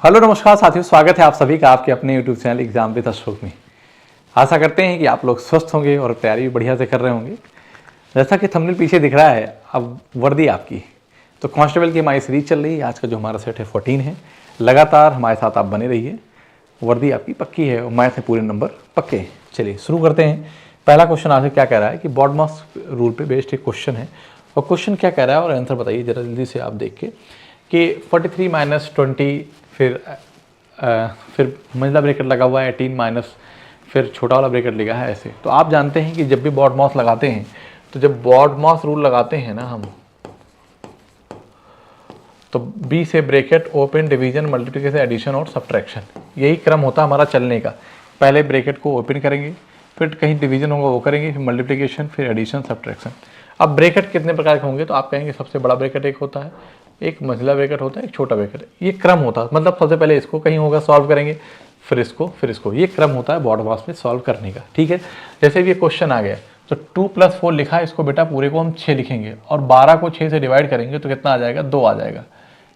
Hello नमस्कार साथियों, स्वागत है आप सभी का आपके अपने YouTube channel exam with Ashok में। आशा करते हैं कि आप लोग स्वस्थ होंगे और तैयारी भी बढ़िया से कर रहे होंगे। जैसा कि थंबनेल पीछे दिख रहा है, अब वर्दी आपकी तो कांस्टेबल की हमारी सीरीज चल रही है। आज का जो हमारा सेट है 14 है। लगातार हमारे साथ आप बने रहिए। वर्दी आपकी पक्की है और मैथ में पूरे नंबर पक्के हैं। चलिए शुरू करते हैं। पहला क्वेश्चन आज क्या कह रहा है कि बॉडमास रूल पे बेस्ड एक क्वेश्चन है और क्वेश्चन क्या कह रहा है और आंसर बताइए जरा जल्दी से आप देख के कि 43 माइनस 20 फिर मंझला ब्रैकेट लगा हुआ है 18 माइनस फिर छोटा वाला ब्रैकेट लिखा है ऐसे। तो आप जानते हैं कि जब भी बॉडमास लगाते हैं तो जब बॉडमास रूल लगाते हैं ना हम, तो बी से bracket open division multiplication addition और सब्ट्रैक्शन, यही क्रम होता है हमारा चलने का। पहले ब्रैकेट को ओपन करेंगे, फिर कहीं डिवीजन होगा वो करेंगे, फिर मल्टीप्लिकेशन, फिर एडिशन, सब्ट्रैक्शन। अब ब्रैकेट कितने प्रकार के होंगे तो आप कहेंगे सबसे बड़ा ब्रैकेट एक होता है, एक मंझला ब्रैकेट होता है, एक छोटा ब्रैकेट। ये क्रम होता है, मतलब सबसे पहले इसको कहीं होगा सॉल्व करेंगे, फिर इसको। ये क्रम होता है बॉडमास में सॉल्व करने का। ठीक है, जैसे भी ये क्वेश्चन आ गया तो 2 + 4 लिखा है, इसको बेटा पूरे को हम 6 लिखेंगे और 12 को 6 से डिवाइड करेंगे तो कितना आ जाएगा, 2 आ जाएगा।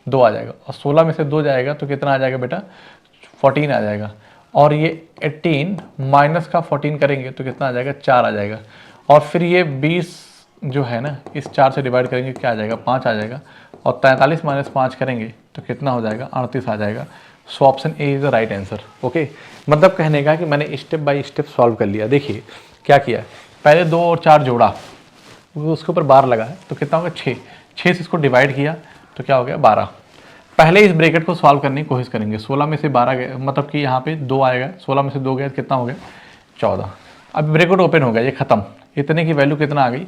और 16 में से 2 जाएगा तो कितना आ जाएगा बेटा, 14 आ जाएगा। और ये 18 माइनस का 14 करेंगे तो कितना आ जाएगा, 4 आ जाएगा। और फिर ये 20 जो है ना, इस 4 से डिवाइड करेंगे क्या आ जाएगा, 5 आ जाएगा। और 43 माइनस 5 करेंगे तो कितना हो जाएगा, 38 आ जाएगा। So option A is the right answer. Okay, मतलब कहने का कि मैंने स्टेप बाय स्टेप सॉल्व कर लिया। देखिए क्या किया, पहले 2 और 4 जोड़ा, उसके ऊपर बार लगा है तो कितना होगा, 6 से इसको डिवाइड किया तो क्या हो गया, 12। पहले इस ब्रैकेट को सॉल्व करने की कोशिश करेंगे। 16 में से 12 गए, मतलब कि यहाँ पे 2 आएगा, 16 में से 2 गया कितना हो गया, 14। अब ब्रैकेट ओपन हो गया, ये खत्म। इतने की वैल्यू कितना आ गई,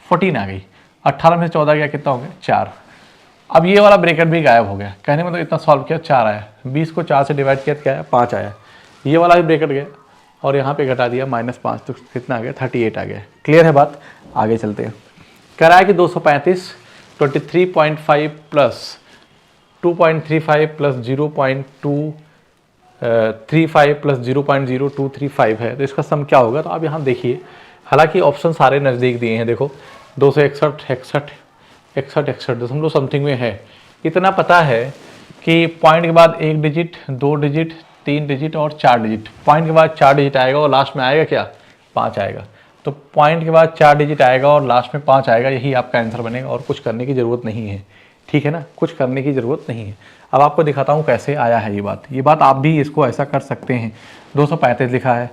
14 आ गई। 18 में से 14 गया कितना हो गया, 4। अब ये वाला ब्रैकेट भी गायब हो गया। कहने मतलब इतना सॉल्व किया, 4 आया। 20 को 4 से डिवाइड किया तो क्या आया, 5 आया। ये वाला भी ब्रैकेट गया और यहाँ पे घटा दिया -5 तो कितना आ गया, 38 आ गया। क्लियर है बात, आगे चलते हैं। कह रहा है कि 235 23.5 प्लस 2.35 प्लस 0.235 प्लस 0.0235 है, तो इसका सम क्या होगा। तो आप यहाँ देखिए, हालांकि ऑप्शन सारे नज़दीक दिए हैं। देखो 261, 61, 61, 61 दशमलव समथिंग में है। इतना पता है कि पॉइंट के बाद 1 डिजिट, 2 डिजिट, 3 डिजिट और 4 डिजिट। पॉइंट के बाद 4 डिजिट आएगा और लास्ट में आएगा क्या, 5 आएगा। तो पॉइंट के बाद 4 डिजिट आएगा और लास्ट में 5 आएगा, यही आपका आंसर बनेगा और कुछ करने की ज़रूरत नहीं है। ठीक है ना, कुछ करने की ज़रूरत नहीं है। अब आपको दिखाता हूँ कैसे आया है ये बात आप भी इसको ऐसा कर सकते हैं। 235 लिखा है,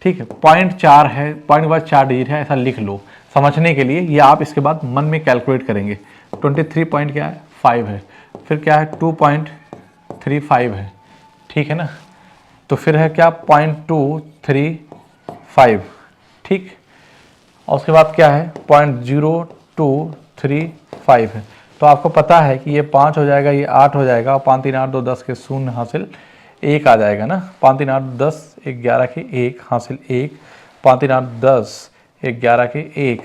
ठीक है, पॉइंट 4 है, पॉइंट के बाद 4 डिजिट है, ऐसा लिख लो समझने के लिए। ये आप इसके बाद मन में कैलकुलेट करेंगे। 23 पॉइंट क्या है, 5 है, फिर क्या है 2.35 है, ठीक है ना। तो फिर है क्या, 0.235, ठीक। और उसके बाद क्या है, 0.0235 है। तो आपको पता है कि ये 5 हो जाएगा, ये 8 हो जाएगा और 5 3 8 2 10 के 0 हासिल 1 आ जाएगा ना। 5 3 8 10 11 के 1 हासिल 1, 5 3 8 10 11 के 1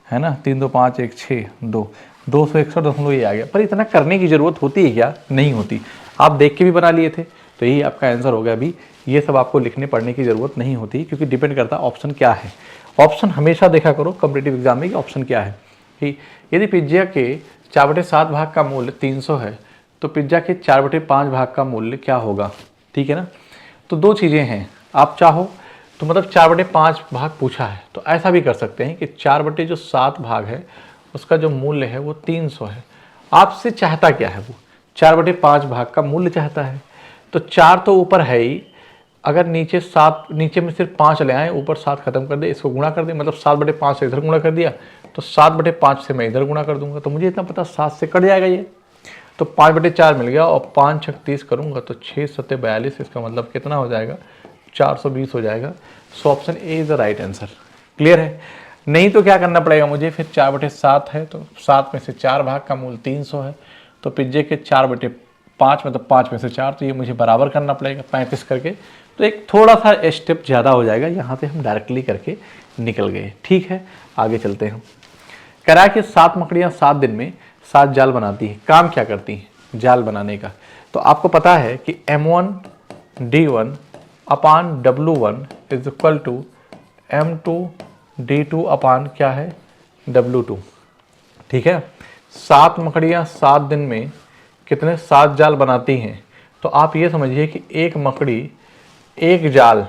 है ना, 3 2 5 1 6 2, 261 ये आ गया। पर इतना करने की ज़रूरत होती है क्या, नहीं होती। आप देख के भी बना लिए थे तो यही आपका आंसर हो गया। अभी ये सब आपको लिखने पढ़ने की ज़रूरत नहीं होती, क्योंकि डिपेंड करता है ऑप्शन क्या है। ऑप्शन हमेशा देखा करो कॉम्पिटिटिव एग्जाम में कि ऑप्शन क्या है। कि यदि पिज्जा के 4/7 भाग का मूल्य 300 है तो पिज्जा के 4/5 भाग का मूल्य क्या होगा। ठीक है ना। तो 2 चीज़ें हैं, आप चाहो तो मतलब 4/5 भाग पूछा है तो ऐसा भी कर सकते हैं कि 4/7 भाग है उसका जो मूल्य है वो 300 है। आपसे चाहता क्या है, वो 4/5 भाग का मूल्य चाहता है। तो 4 तो ऊपर है ही, अगर नीचे 7, नीचे में सिर्फ 5 ले आए, ऊपर 7 खत्म कर दे, इसको गुणा कर दे, मतलब 7/5 से इधर गुणा कर दिया तो 7/5 से मैं इधर गुणा कर दूंगा, तो मुझे इतना पता 7 से कट जाएगा ये, तो 5/4 मिल गया। और 5 6 30 करूंगा तो 6 7 42, इसका मतलब कितना हो जाएगा, 420 हो जाएगा। So option A is the right answer. Clear है। नहीं तो क्या करना पड़ेगा मुझे, फिर 4/7 है तो 7 में से 4 भाग का मूल्य 300 है, तो पिज्जे के 4/5 मतलब 5 में से 4, तो ये मुझे बराबर करना पड़ेगा 35 करके। तो एक थोड़ा सा स्टेप ज़्यादा हो जाएगा, यहाँ पे हम डायरेक्टली करके निकल गए। ठीक है, आगे चलते हैं। कह रहा है कि 7 मकड़ियाँ 7 दिन में 7 जाल बनाती हैं। काम क्या करती हैं, जाल बनाने का। तो आपको पता है कि M1 D1 upon W1 is equal to M2 D2 upon क्या है, W2। ठीक है, 7 मकड़ियाँ 7 दिन में कितने 7 जाल बनाती हैं, तो आप ये समझिए कि एक मकड़ी एक जाल,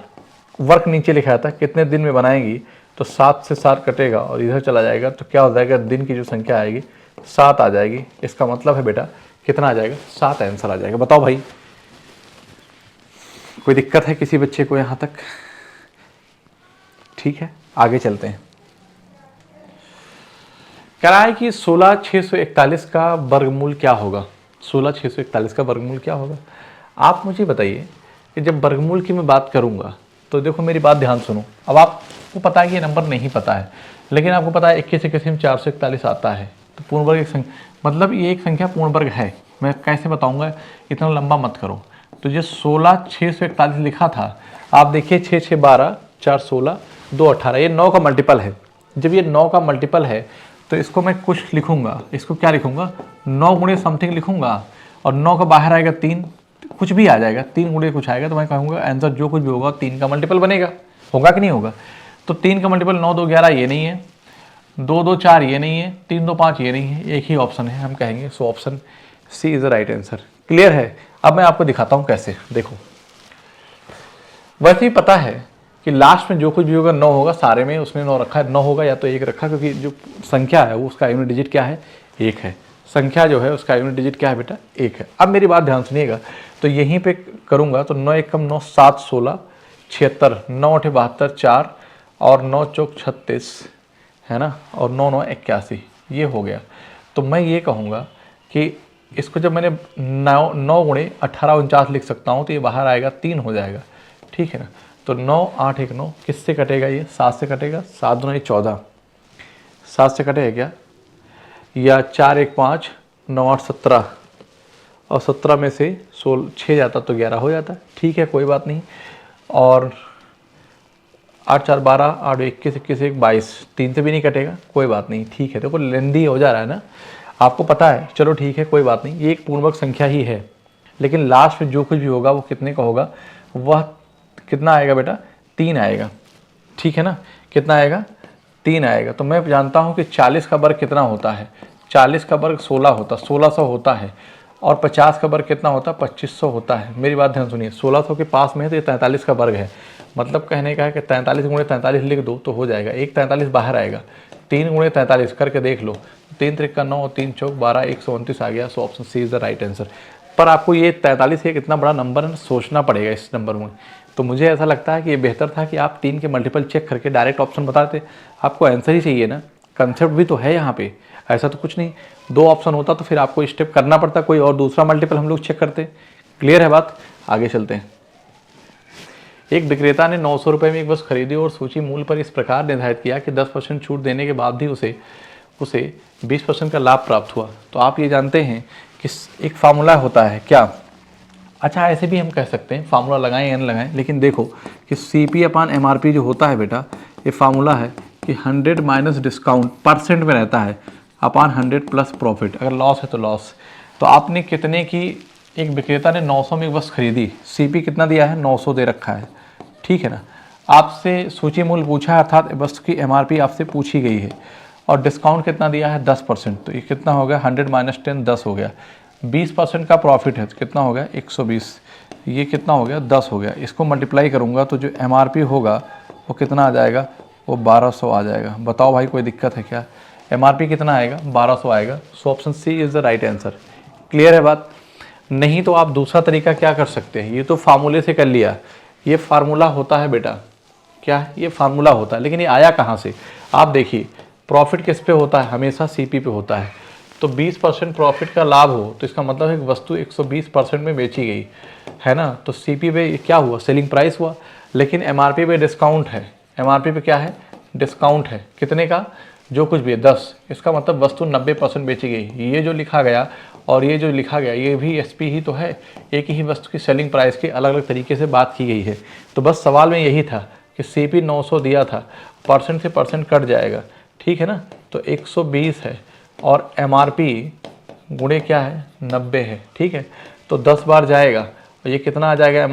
वर्क नीचे लिखा था कितने दिन में बनाएगी, तो 7 से 7 कटेगा और इधर चला जाएगा तो क्या हो जाएगा, दिन की जो संख्या आएगी 7 आ जाएगी। इसका मतलब है बेटा कितना आ जाएगा, 7 आंसर आ जाएगा। बताओ भाई कोई दिक्कत है किसी बच्चे को यहाँ तक? ठीक है, आगे चलते हैं। कह रहा है कि 16,641 का वर्गमूल क्या होगा। 16,641 का वर्गमूल क्या होगा? आप मुझे बताइए कि जब वर्गमूल की मैं बात करूंगा तो देखो मेरी बात ध्यान सुनो। अब आपको पता है कि ये नंबर नहीं पता है, लेकिन आपको पता है 21 में 441 आता है, तो पूर्ण वर्ग एक संख्या, मतलब ये एक संख्या पूर्ण वर्ग है। मैं कैसे बताऊंगा, इतना लंबा मत करो। तो ये 16,641 लिखा था, आप देखिए 6 6 12 4 16 2 18, ये 9 का मल्टीपल है। जब ये 9 का मल्टीपल है तो इसको मैं कुछ लिखूंगा, इसको क्या लिखूंगा, 9 गुणे समथिंग लिखूंगा, और 9 का बाहर आएगा 3, कुछ भी आ जाएगा, 3 गुणे कुछ आएगा, तो मैं कहूँगा आंसर जो कुछ भी होगा 3 का मल्टीपल बनेगा। होगा कि नहीं होगा? तो 3 का मल्टीपल 9 2 11 ये नहीं है, 2 2 4 ये नहीं है, 3 2 5 ये नहीं है, एक ही ऑप्शन है, हम कहेंगे so option C is the right answer. Clear है? अब मैं आपको दिखाता हूँ कैसे। देखो वैसे ही पता है कि लास्ट में जो कुछ भी होगा 9 होगा, सारे में उसने 9 रखा है, 9 होगा या तो 1 रखा, क्योंकि जो संख्या है वो उसका यूनिट डिजिट क्या है, 1 है। संख्या जो है उसका यूनिट डिजिट क्या है बेटा, 1 है। अब मेरी बात ध्यान सुनिएगा, तो यहीं पे करूंगा तो 9 1 9 7 16 76, 9 8 72 4 और 9 चौक 36 है ना, और 9 9 81, ये हो गया। तो मैं ये कहूँगा कि इसको जब मैंने 9 गुणे 18 49 लिख सकता हूँ, तो ये बाहर आएगा 3 हो जाएगा। ठीक है ना, तो 9 8 1 9 किससे कटेगा, ये 7 से कटेगा, 7 दूना 14, 7 से कटेगा क्या, या 4 1 5 9 8 17, और 17 में से 6 जाता तो 11 हो जाता। ठीक है, कोई बात नहीं। और 8 4 12 8 21 21 1 22, 3 से भी नहीं कटेगा, कोई बात नहीं। ठीक है, देखो लेंदी हो जा रहा है ना, आपको पता है, चलो ठीक है, कोई बात नहीं। ये एक पूर्णवर्ग संख्या ही है, लेकिन लास्ट में जो कुछ भी होगा वो कितने का होगा, वह कितना आएगा बेटा, 3 आएगा। ठीक है ना, कितना आएगा, 3 आएगा। तो मैं जानता हूँ कि 40 का वर्ग कितना होता है, 40 का वर्ग 16 होता, 1600 होता है, और 50 का वर्ग कितना होता है, 2500 होता है। मेरी बात ध्यान सुनिए, 1600 के पास में है तो ये 43 का वर्ग है, मतलब कहने का है कि 43 गुणे 43 लिख दो तो हो जाएगा, एक 43 बाहर आएगा, 3 गुणे 43 करके देख लो, 3 3 9 और 3 चौक 12, 129 आ गया। So option C is the right answer. पर आपको ये 43 एक इतना बड़ा नंबर है, सोचना पड़ेगा इस नंबर में। तो मुझे ऐसा लगता है कि ये बेहतर था कि आप 3 के मल्टीपल चेक करके डायरेक्ट ऑप्शन बताते, आपको आंसर ही चाहिए ना, कंसेप्ट भी तो है यहाँ पे, ऐसा तो कुछ नहीं। 2 ऑप्शन होता तो फिर आपको स्टेप करना पड़ता, कोई और दूसरा मल्टीपल हम लोग चेक करते। क्लियर है बात? आगे चलते हैं। एक विक्रेता ने 900 रुपये में एक वस्तु खरीदी और सूची मूल्य पर इस प्रकार निर्धारित किया कि 10% छूट देने के बाद भी उसे 20% का लाभ प्राप्त हुआ। तो आप ये जानते हैं कि एक फार्मूला होता है क्या, अच्छा ऐसे भी हम कह सकते हैं, फार्मूला लगाएं या न लगाएं, लेकिन देखो कि CP/MRP जो होता है बेटा, ये फार्मूला है कि 100 माइनस डिस्काउंट परसेंट में रहता है अपान 100 प्लस प्रॉफिट। अगर लॉस है तो लॉस। तो आपने कितने की, एक विक्रेता ने 900 में एक वस्तु खरीदी, CP कितना दिया है, 900 दे रखा है। ठीक है ना, आपसे सूची मूल्य पूछा है, अर्थात वस्तु की MRP आपसे पूछी गई है, और डिस्काउंट कितना दिया है, 10%। तो ये कितना हो गया, 100 माइनस 10 10 हो गया। 20% का प्रॉफिट है तो कितना हो गया, 120। ये कितना हो गया, 10 हो गया। इसको मल्टीप्लाई करूँगा तो जो MRP होगा वो कितना आ जाएगा, वो 1200 आ जाएगा। बताओ भाई कोई दिक्कत है क्या, MRP कितना आएगा, 1200 आएगा। So option C is the right answer. Clear है बात? नहीं तो आप दूसरा तरीका क्या कर सकते हैं, ये तो फार्मूले से कर लिया, ये फार्मूला होता है बेटा, क्या है, ये फार्मूला होता है, लेकिन ये आया कहाँ से? आप देखिए प्रॉफिट किस पे होता है, हमेशा CP पे होता है। तो 20% प्रॉफिट का लाभ हो तो इसका मतलब है कि वस्तु 120% में बेची गई है ना, तो CP पे क्या हुआ, सेलिंग प्राइस हुआ। लेकिन MRP पे डिस्काउंट है, MRP पे क्या है, डिस्काउंट है, कितने का, जो कुछ भी है 10, इसका मतलब वस्तु 90% बेची गई। ये जो लिखा गया और ये जो लिखा गया ये भी SP ही तो है, एक ही वस्तु की सेलिंग प्राइस की अलग अलग तरीके से बात की गई है। तो बस सवाल में यही था कि CP 900 दिया था, परसेंट से परसेंट कट जाएगा, ठीक है ना, तो 120 है, और MRP गुणे क्या है, 90 है। ठीक है, तो 10 बार जाएगा और ये कितना आ जाएगा,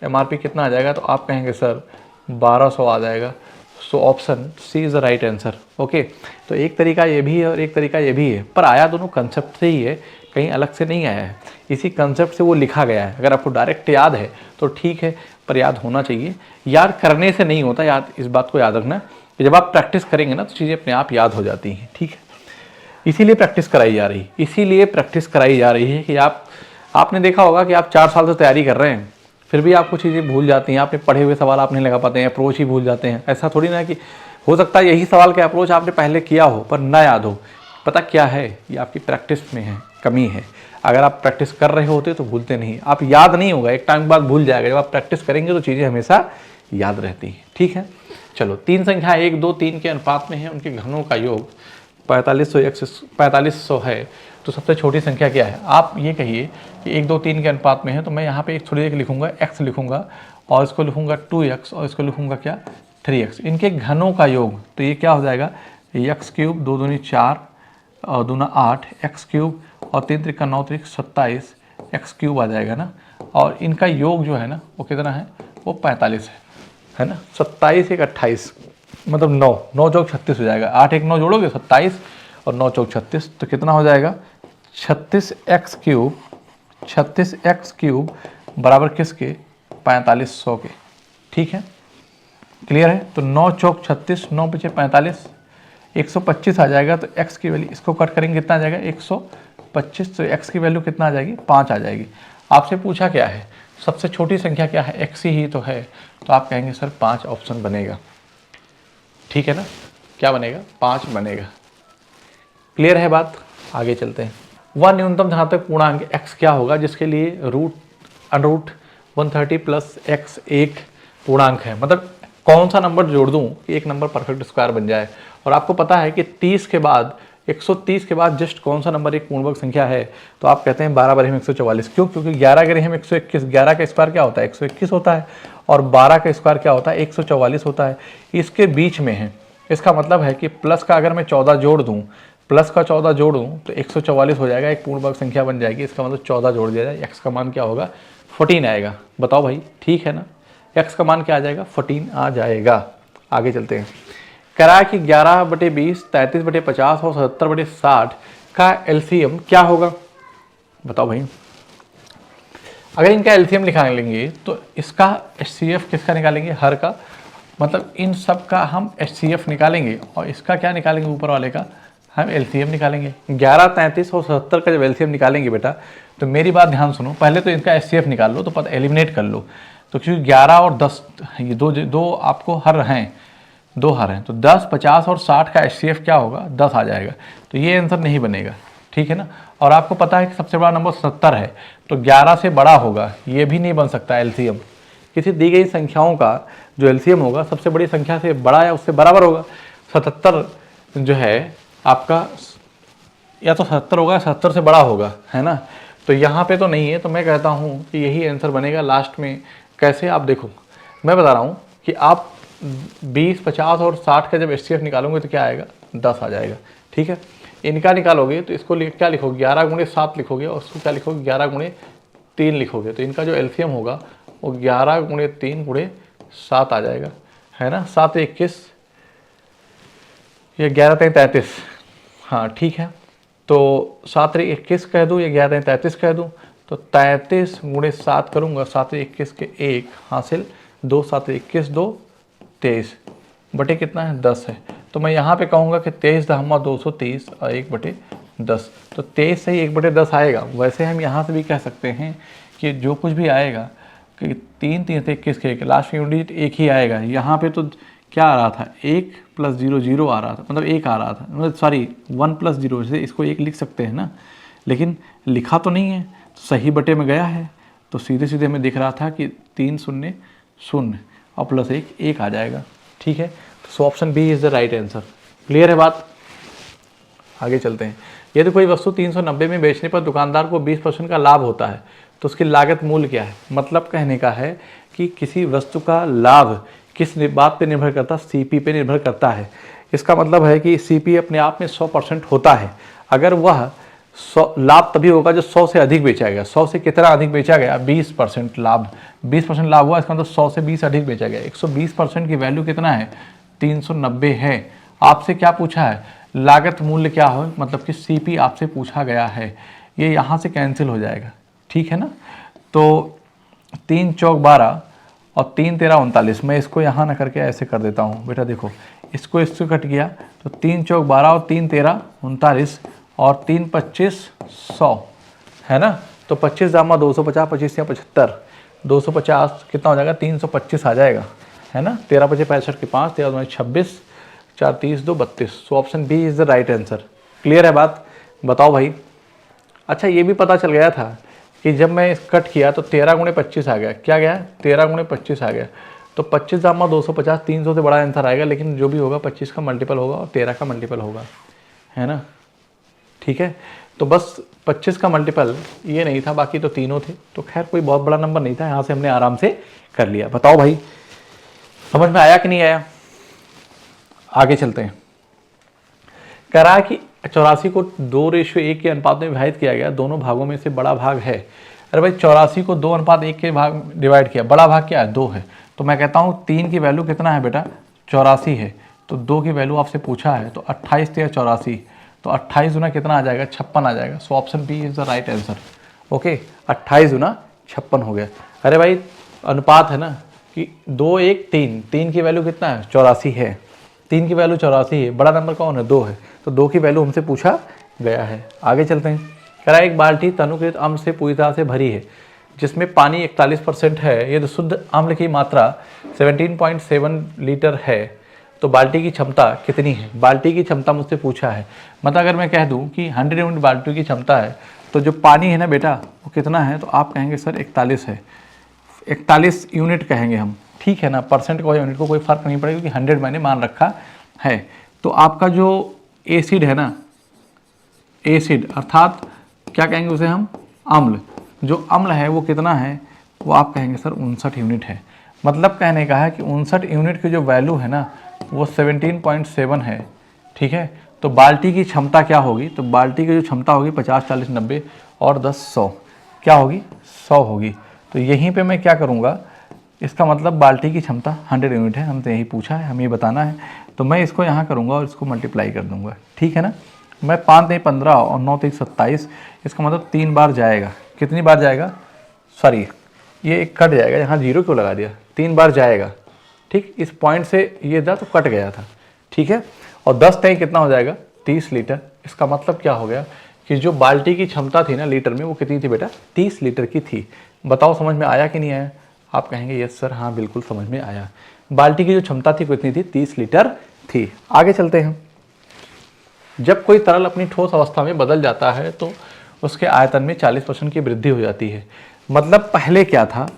MRP कितना आ जाएगा, तो आप कहेंगे सर 1200 आ जाएगा। सो option C is the right answer. Okay, तो एक तरीका ये भी है और एक तरीका ये भी है, पर आया दोनों कंसेप्ट से ही है कहीं अलग से नहीं आया है, इसी कंसेप्ट से वो लिखा गया है। अगर आपको डायरेक्ट याद है तो ठीक है, पर याद होना चाहिए। याद करने से नहीं होता, याद इस बात को याद रखना कि जब आप प्रैक्टिस करेंगे ना तो चीज़ें अपने आप याद हो जाती हैं, ठीक है। इसीलिए प्रैक्टिस कराई जा रही है, इसीलिए प्रैक्टिस कराई जा रही है कि आपने देखा होगा कि आप 4 साल से तैयारी कर रहे हैं, फिर भी आपको चीज़ें भूल जाती हैं, आपने पढ़े हुए सवाल आप नहीं लगा पाते हैं, अप्रोच ही भूल जाते हैं। ऐसा थोड़ी ना कि हो सकता है यही सवाल का अप्रोच आपने पहले किया हो पर ना याद हो। पता क्या है, ये आपकी प्रैक्टिस में है, कमी है। अगर आप प्रैक्टिस कर रहे होते तो भूलते नहीं, आप याद नहीं होगा, एक टाइम बाद भूल जाएगा। जब आप प्रैक्टिस करेंगे तो चीज़ें हमेशा याद रहती हैं, ठीक है। चलो, 3 संख्या 1, 2, 3 के अनुपात में है, उनके घनों का योग 4500 है, तो सबसे छोटी संख्या क्या है? आप ये कहिए कि 1, 2, 3 के अनुपात में है, तो मैं यहाँ पे एक थोड़ी देर लिखूंगा, x लिखूंगा और इसको लिखूंगा 2x और इसको लिखूंगा क्या 3x। इनके घनों का योग तो ये क्या हो जाएगा, x क्यूब 2 दूनी 4 और दूना 8, x क्यूब और 3 त्रिका 9 त्रिक 27 x क्यूब आ जाएगा ना। और इनका योग जो है ना वो कितना है, वो 45 है ना। 27 एक 28 मतलब 9 चौक 36 हो जाएगा। 8 1 9 जोड़ोगे 27 और 9 चौक 36, तो कितना हो जाएगा 36x क्यूब बराबर किसके, 4500 के, ठीक है। क्लियर है। तो 9 चौक 36, 9 पीछे 45, 125 आ जाएगा। तो x की वैल्यू, इसको कट करेंगे कितना आ जाएगा 125, तो x की वैल्यू कितना आ जाएगी 5 आ जाएगी। आपसे पूछा क्या है, सबसे छोटी संख्या क्या है, x ही तो है, तो आप कहेंगे सर 5 ऑप्शन बनेगा, ठीक है ना। क्या बनेगा, 5 बनेगा। क्लियर है बात, आगे चलते हैं। वह न्यूनतम धनात्मक पूर्णांक x क्या होगा जिसके लिए √130 + x एक पूर्णांक है। मतलब कौन सा नंबर जोड़ दूं कि एक नंबर परफेक्ट स्क्वायर बन जाए। और आपको पता है कि 30 के बाद 130 के बाद जस्ट कौन सा नंबर एक पूर्णवर्ग संख्या है, तो आप कहते हैं 12 बराबर 144। क्यों? क्योंकि 11 के हम 121, 11 का स्क्वायर क्या होता है 121 होता है और 12 का स्क्वायर क्या होता है 144 होता है, इसके बीच में है। इसका मतलब है कि प्लस का अगर मैं 14 जोड़ दूं, प्लस का 14 जोड़ूं तो 144 हो जाएगा, एक पूर्णवर्ग संख्या बन जाएगी। इसका मतलब 14 जोड़ दिया जाए, एक्स का मान क्या होगा 14 आएगा। बताओ भाई, ठीक है ना, एक्स का मान क्या आ जाएगा 14 आ जाएगा। आगे चलते हैं। करा कि 11/20, 33/50 और 77/60 का एलसीएम क्या होगा, बताओ भाई। अगर इनका एलसीएम निकालेंगे तो इसका एचसीएफ किसका निकालेंगे, हर का, मतलब इन सब का हम एचसीएफ निकालेंगे और इसका क्या निकालेंगे, ऊपर वाले का हम एलसीएम निकालेंगे। 11, 33 और 77 का जब एलसीएम निकालेंगे बेटा, तो मेरी बात ध्यान सुनो, पहले तो इनका एचसीएफ निकाल लो, तो पता एलिमिनेट कर लो। तो क्योंकि 11 और 10 ये दो आपको हर हैं, 2 हर हैं, तो 10, 50 और 60 का एचसीएफ क्या होगा 10 आ जाएगा। तो ये आंसर नहीं बनेगा, ठीक है ना। और आपको पता है कि सबसे बड़ा नंबर 70 है, तो 11 से बड़ा होगा, ये भी नहीं बन सकता एलसीएम। किसी दी गई संख्याओं का जो एलसीएम होगा सबसे बड़ी संख्या से बड़ा या उससे बराबर होगा। 77 जो है आपका या तो 70 होगा या 70 से बड़ा होगा, है ना। तो यहाँ पे तो नहीं है, तो मैं कहता हूँ कि यही आंसर बनेगा लास्ट में। कैसे, आप देखो, मैं बता रहा हूँ कि आप 20, 50 और 60 का जब एचसीएफ निकालोगे तो क्या आएगा 10 आ जाएगा, ठीक है। इनका निकालोगे तो इसको क्या लिखोगे 11 गुणे 7 लिखोगे और उसको क्या लिखोगे 11 गुणे 3 लिखोगे। तो इनका जो एलसीएम होगा वो 11 गुणे 3 गुणे 7 आ जाएगा, है ना। 7 21, ये 11 3 33, हाँ ठीक है। तो 7 21 कह दूँ या 11 33 कह दूँ, तो 33 गुणे 7 करूँगा, 7 21 के 1 हासिल 2, 7 21 2 23 बटे कितना है 10 है। तो मैं यहाँ पे कहूँगा कि 23 दहमा 230 और 1/10, तो 23 से ही 1/10 आएगा। वैसे हम यहाँ से भी कह सकते हैं कि जो कुछ भी आएगा कि 3 3 से 21 के 1 लास्ट में यूनिट एक ही आएगा। यहाँ पे तो क्या आ रहा था 1 + 0 0 आ रहा था, मतलब 1 आ रहा था, मतलब सॉरी 1 + 0 से इसको 1 लिख सकते हैं ना, लेकिन लिखा तो नहीं है, सही बटे में गया है। तो सीधे सीधे हमें दिख रहा था कि 3 0 0 और +1 1 आ जाएगा, ठीक है। So option B is the right answer. Clear है बात, आगे चलते हैं। यदि कोई वस्तु 390 में बेचने पर दुकानदार को 20% का लाभ होता है तो उसकी लागत मूल्य क्या है। मतलब कहने का है कि किसी वस्तु का लाभ किस बात पे निर्भर करता है, सीपी पे निर्भर करता है। इसका मतलब है कि सीपी अपने आप में 100% होता है। अगर वह लाभ तभी होगा जो 100 से अधिक बेचा गया। 100 से कितना अधिक बेचा गया 20% लाभ, 20% लाभ हुआ, इसका मतलब 100 से 20 अधिक बेचा गया। 120% की वैल्यू कितना है 390 है। आपसे क्या पूछा है लागत मूल्य क्या हो, मतलब कि सीपी आपसे पूछा गया है। ये यहाँ से कैंसिल हो जाएगा, ठीक है ना। तो 3 चौक 12 और 3 तेरह 39। मैं इसको यहाँ ना करके ऐसे कर देता हूँ बेटा, देखो इसको इससे कट गया तो 3 चौक 12 और 3 तेरह 39 और 3 25 100 है ना। तो 25 दामा 250, 25 या 75, 250 कितना हो जाएगा, 325 आ जाएगा, है ना। 13 25 65 के 5, 13 26, 4 30 2 32। So option B is the right answer. Clear है बात, बताओ भाई। अच्छा ये भी पता चल गया था कि जब मैं कट किया तो 13 गुणे 25 आ गया, क्या गया 13 गुणे 25 आ गया। तो 25 दामा 250, 300 से बड़ा आंसर आएगा, लेकिन जो भी होगा 25 का मल्टीपल होगा और 13 का मल्टीपल होगा, है ना। ठीक है, तो बस 25 का मल्टीपल ये नहीं था, बाकी तो तीनों थे। तो खैर कोई बहुत बड़ा नंबर नहीं था, यहाँ से हमने आराम से कर लिया। बताओ भाई समझ में आया कि नहीं आया, आगे चलते हैं। कह रहा है कि 84 को 2:1 के अनुपात में विभाजित किया गया, दोनों भागों में से बड़ा भाग है। अरे भाई 84 को 2:1 के भाग डिवाइड किया, बड़ा भाग क्या है 2 है। तो मैं कहता हूँ 3 की वैल्यू कितना है बेटा 84 है, तो 2 की वैल्यू आपसे पूछा है, तो 28 × 84, तो 28 गुना कितना आ जाएगा 56 आ जाएगा। सो option B is the right answer. Okay 28 गुना 56 हो गया। अरे भाई अनुपात है ना कि 2 1 3, 3 की वैल्यू कितना है 84 है, 3 की वैल्यू 84 है, बड़ा नंबर कौन है 2 है, तो 2 की वैल्यू हमसे पूछा गया है। आगे चलते हैं। कह रहा है एक बाल्टी तनुकृत अम्ल से पूरी तरह से भरी है, जिसमें पानी 41% है, यदि शुद्ध अम्ल की मात्रा 17.7 लीटर है, तो बाल्टी की क्षमता कितनी है। बाल्टी की क्षमता मुझसे पूछा है, मतलब अगर मैं कह दूं कि 100 यूनिट बाल्टी की क्षमता है, तो जो पानी है ना बेटा वो कितना है, तो आप कहेंगे सर 41 है, 41 यूनिट कहेंगे हम, ठीक है ना। परसेंट को यूनिट को कोई फर्क नहीं पड़ेगा, क्योंकि 100 मैंने मान रखा है। तो आपका जो एसिड है ना, एसिड अर्थात क्या कहेंगे उसे हम, अम्ल, जो अम्ल है वो कितना है, वो आप कहेंगे सर 59 यूनिट है। मतलब कहने का है कि 59 यूनिट की जो वैल्यू है ना वो 17.7 है, ठीक है। तो बाल्टी की क्षमता क्या होगी, तो बाल्टी की जो क्षमता होगी 50 40 90 और 10 100, क्या होगी 100 होगी। तो यहीं पे मैं क्या करूँगा, इसका मतलब बाल्टी की क्षमता 100 यूनिट है, हमसे यही पूछा है, हमें ये बताना है। तो मैं इसको यहाँ करूँगा और इसको मल्टीप्लाई कर दूँगा, ठीक है ना। मैं 5 नहीं 15 और 9 3 27, इसका मतलब 3 बार जाएगा। कितनी बार जाएगा, सॉरी ये एक कट जाएगा, यहाँ 0 क्यों लगा दिया, 3 बार जाएगा, ठीक। इस पॉइंट से ये था तो कट गया था, ठीक है। और 10 तय कितना हो जाएगा 30 लीटर। इसका मतलब क्या हो गया कि जो बाल्टी की क्षमता थी ना लीटर में, वो कितनी थी बेटा 30 लीटर की थी। बताओ समझ में आया कि नहीं आया। आप कहेंगे यस सर, हाँ बिल्कुल समझ में आया। बाल्टी की जो क्षमता थी कितनी थी 30 लीटर थी। आगे चलते हैं। जब कोई तरल अपनी ठोस अवस्था में बदल जाता है तो उसके आयतन में 40% की वृद्धि हो जाती है। मतलब पहले क्या था,